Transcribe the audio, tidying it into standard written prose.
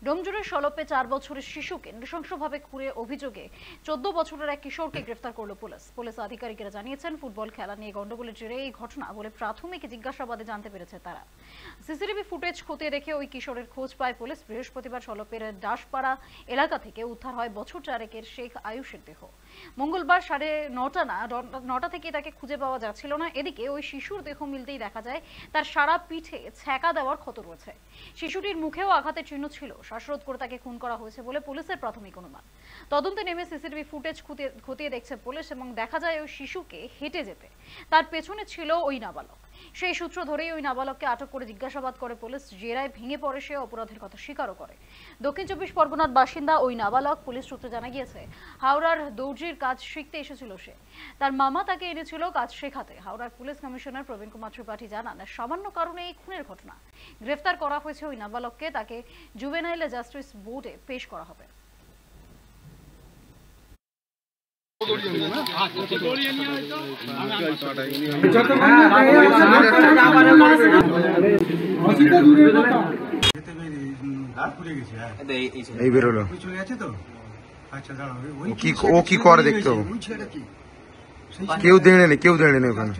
ডোমজুড়ে সলপে 4 বছরের শিশুকে নৃশংসভাবে খুঁড়ে অভিযোগে 14 বছরের এক কিশোরকে গ্রেফতার করল পুলিশ। পুলিশ আধিকারিকেরা জানিয়েছেন, ফুটবল খেলা নিয়ে গন্ডগোলের জেরে এই ঘটনা বলে প্রাথমিক জিজ্ঞাসাবাদে জানতে পেরেছে তারা। সিসিটিভি ফুটেজ খতিয়ে দেখে ওই কিশোরের খোঁজ পায় পুলিশ। বৃহস্পতিবার সলপের দাসপাড়া এলাকা থেকে উদ্ধার হয় বছর চারেকের শেখ আয়ুষের দেহ। মঙ্গলবার 9:30 থেকে তাকে খুঁজে পাওয়া যাচ্ছিল না। এদিকে ওই শিশুর দেহ মিলতেই দেখা যায় তার সারা পিঠে ছ্যাঁকা দেওয়ার ক্ষত রয়েছে। শিশুটির মুখেও আঘাতের চিহ্ন ছিল। শ্বাসরোধ করে তাকে খুন করা হয়েছে বলে পুলিশের প্রাথমিক অনুমান। তদন্তে নেমে সিসিটিভি ফুটেজ খতিয়ে দেখছে পুলিশ এবং দেখা যায় ওই শিশুকে হেঁটে যেতে তার পেছনে ছিল ওই নাবালক। সেই সূত্র ধরেই ওই নাবালককে আটক করে জিজ্ঞাসাবাদ করে পুলিশ। জেরায় ভেঙে পড়ে সে, অপরাধের কথা স্বীকারও করে। দক্ষিণ 24 পরগনার বাসিন্দা ওই নাবালক। পুলিশ সূত্রে জানা গিয়েছে, হাওড়ার দর্জির কাজ শিখতে এসেছিল সে। তার মামা তাকে এনেছিল কাজ শেখাতে। হাওড়ার পুলিশ কমিশনার প্রবীণ কুমার ত্রিপাঠী জানান, সামান্য কারণে এই খুনের ঘটনা। গ্রেফতার করা হয়েছে ওই নাবালককে। তাকে জুভেনাইল জাস্টিস বোর্ডে পেশ করা হবে। এই বেরোলো ও কি করে দেখতে হবে, কেউ দেড়ে নেই ওখানে।